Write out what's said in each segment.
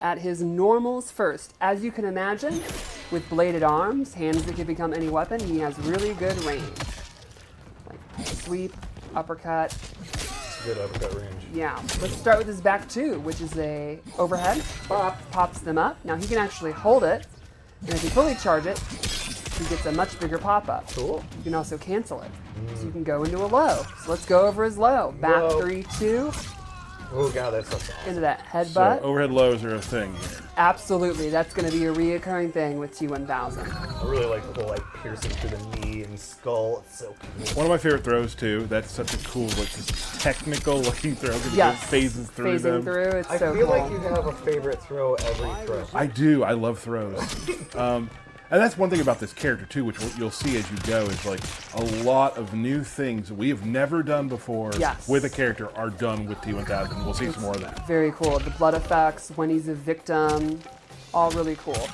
at his normals first. As you can imagine, with bladed arms, hands that can become any weapon, he has really good range. Like sweep, uppercut. Good uppercut range. Yeah. Let's start with his back two, which is a overhead. Pops them up. Now he can actually hold it, and if you fully charge it, he gets a much bigger pop-up. Cool. You can also cancel it. So you can go into a low. So let's go over his low. Back Whoa. 3-2. Oh god, that's so awesome. Into that So headbutt. overhead lows are a thing here. Absolutely. That's going to be a reoccurring thing with T-1000. I really like the whole like piercing through the knee and skull. It's so cool. One of my favorite throws too. That's such a cool, like, just technical looking throw. Because Yes. it phases through Phasing them. through. It's I so feel cool. like you have a favorite throw every throw. I do. I love throws. And that's one thing about this character too, which you'll see as you go, is like a lot of new things that we have never done before Yes. with a character are done with T-1000. We'll see some more of that. Very cool. The blood effects, when he's a victim, all really cool.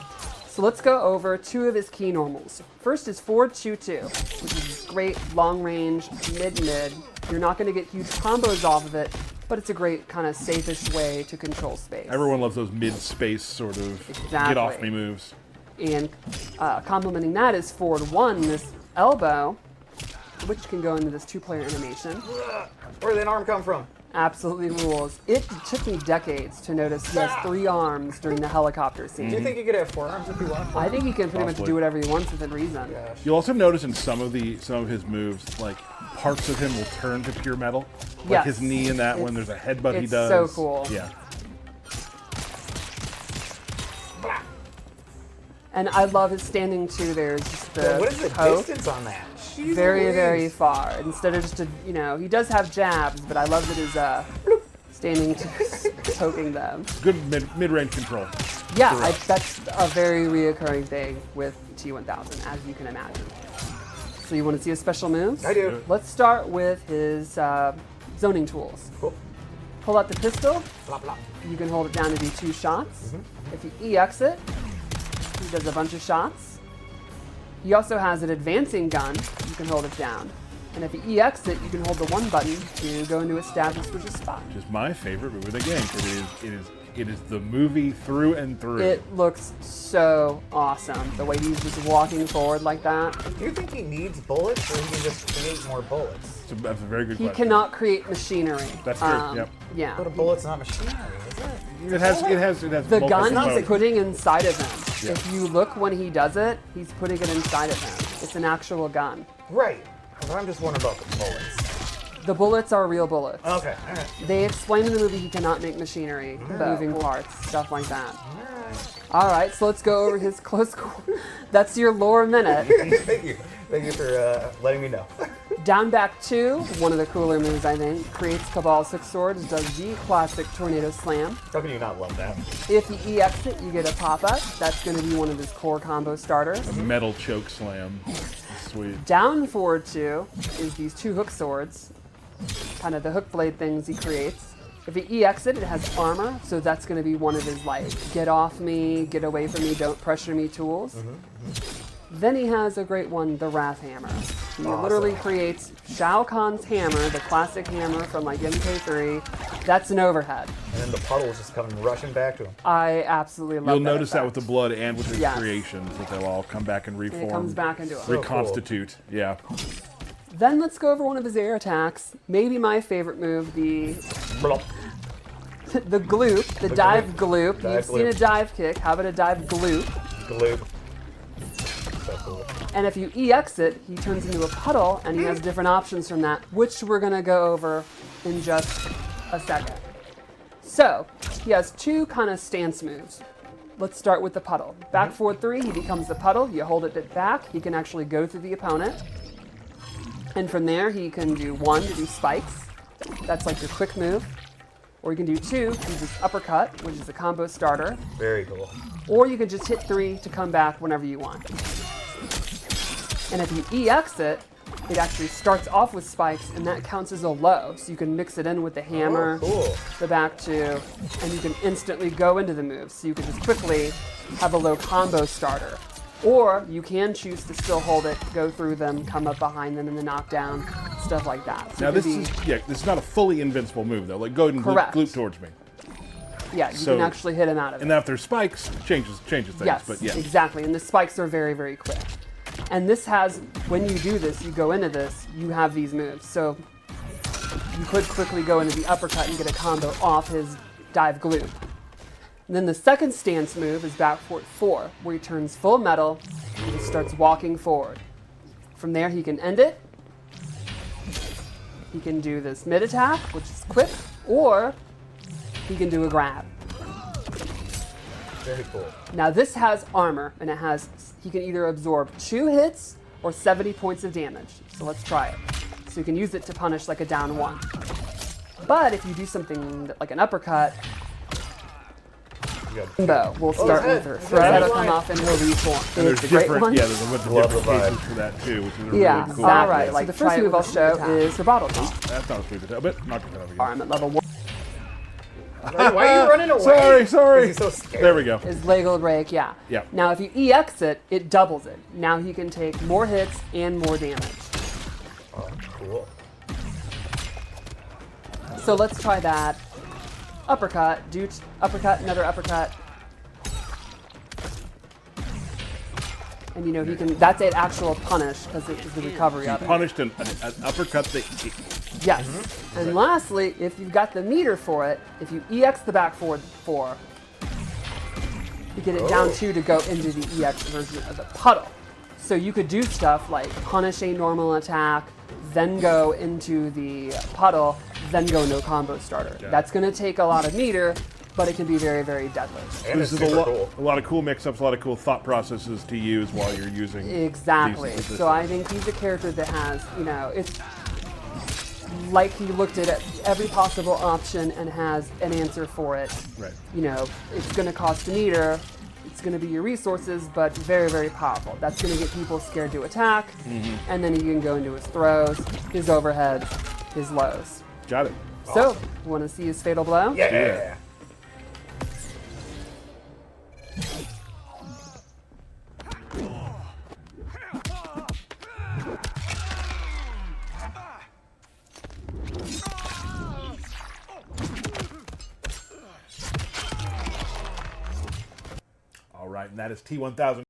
So let's go over two of his key normals. First is forward 2-2, which is great long range, mid-mid. You're not going to get huge combos off of it, but it's a great kind of safe-ish way to control space. Everyone loves those mid-space sort of Exactly. get-off-me moves. And complementing that is forward 1, this elbow, which can go into this two-player animation. Where did that arm come from? Absolutely rules. It took me decades to notice he has 3 arms during the helicopter scene. Do you think you could have 4 arms if you want? I think he can pretty much Possibly. do whatever he wants within reason. Gosh. You'll also notice in some of his moves, like parts of him will turn to pure metal. Like Yes. his knee in that one, It's- there's a headbutt he it's does. so cool. Yeah. And I love his standing too. There's just the Yeah, what is the poke. distance on that? Jeez Very, Louise. very far. Instead of just he does have jabs, but I love that his standing to poking them. Good mid-range control. Yeah, Correct. that's a very reoccurring thing with T-1000, as you can imagine. So you want to see his special moves? I do. Let's start with his zoning tools. Cool. Pull out the pistol. Blah, blah. You can hold it down to do 2 shots. Mm-hmm. If you EX it, he does a bunch of shots. He also has an advancing gun. You can hold it down. And if you EX it, you can hold the 1 button to go into a stab and switch a spot. Which is my favorite move of the game. It is the movie through and through. It looks so awesome, the way he's just walking forward like that. Do you think he needs bullets, or he can just create more bullets? That's a very good He question. cannot create machinery. That's true, yep. Yeah. But a bullet's not machinery, is it? It has The multiple gun he's components. putting inside of him. Yeah. If you look when he does it, he's putting it inside of him. It's an actual gun. Right. But I'm just wondering about the bullets. The bullets are real bullets. Okay, alright. They explain in the movie he cannot make machinery, moving parts, stuff like that. Alright. All right, so let's go over his close. That's your lore minute. Thank you. Thank you for letting me know. Down back 2, one of the cooler moves I think, creates Cabal 6 swords, does the classic tornado slam. How can you not love that? If you EX it, you get a pop-up. That's going to be one of his core combo starters. Metal choke slam. Sweet. Down forward 2 is these 2 hook swords, kind of the hook blade things he creates. If he EX it, it has armor, so that's going to be one of his like, get off me, get away from me, don't pressure me tools. Then he has a great one, the Wrath Hammer. He literally creates Shao Kahn's hammer, the classic hammer from like MK3. That's an overhead. And then the puddles just coming rushing back to him. I absolutely love You'll that notice that with the effect. blood and with his Yes. creations, that they'll all come back and reform. And it comes back into it. Reconstitute. Yeah. Then let's go over one of his air attacks. Maybe my favorite move, the Blop. the gloop, the dive gloop. Dive You've seen a gloop. dive kick. How about a dive gloop? Gloop. So cool. And if you EX it, he turns into a puddle, and he has different options from that, which we're going to go over in just a second. So, he has 2 kind of stance moves. Let's start with the puddle. Back forward 3, he becomes the puddle. You hold it back. He can actually go through the opponent. And from there, he can do 1 to do spikes. That's like your quick move. Or you can do 2, do this uppercut, which is a combo starter. Very cool. Or you can just hit 3 to come back whenever you want. And if you EX it, it actually starts off with spikes, and that counts as a low. So you can mix it in with the hammer, Oh, cool. the back 2, and you can instantly go into the move. So you can just quickly have a low combo starter. Or you can choose to still hold it, go through them, come up behind them in the knockdown, stuff like that. So Now it could this is not a fully invincible move though. Like go ahead and Correct. gloop towards me. Yeah, you can actually hit him out of it. And now if there's spikes, changes things. Yes, but yeah. exactly. And the spikes are very, very quick. And this has, when you do this, you go into this, you have these moves. So you could quickly go into the uppercut and get a combo off his dive glue. And then the second stance move is back forward 4, where he turns full metal and he starts walking forward. From there, he can end it. He can do this mid attack, which is quick, or he can do a grab. Very cool. Now this has armor, and he can either absorb 2 hits or 70 points of damage. So let's try it. So you can use it to punish like a down 1. But if you do something like an uppercut, Bo will start with her throw. That'll come off and he'll reform. And there's It's a great different, one. yeah, there's a bunch of Love different the cases vibe. for that too, which is Yeah, really cool. exactly. All right, like the first move I'll show is her bottle jump. That's not a sweet potato, but not gonna over Arm at level 1. Why are you running away? Sorry. He's so scared. There we go. His leg will break, yeah. Yeah. Now if you EX it, it doubles it. Now he can take more hits and more damage. Oh, cool. So let's try that. Uppercut, uppercut, another uppercut. And you know, he can, that's an actual punish because it is the recovery of it. Punished an uppercut that Yes. And lastly, if you've got the meter for it, if you EX the back forward 4, you get it down 2 to go into the EX version of the puddle. So you could do stuff like punish a normal attack, then go into the puddle, then go into a combo starter. Yeah. That's going to take a lot of meter, but it can be very, very deadly. And this it's is super cool. a lot of cool mix-ups, a lot of cool thought processes to use while you're using Exactly. these So I think he's a character that has, you know, it's like he looked at every possible option and has an answer for it. Right. You know, it's going to cost a meter, it's going to be your resources, but very, very powerful. That's going to get people scared to attack, and then he can go into his throws, his overheads, his lows. Got it. So, you want to see his fatal blow? Yeah. All right, and that is T-1000.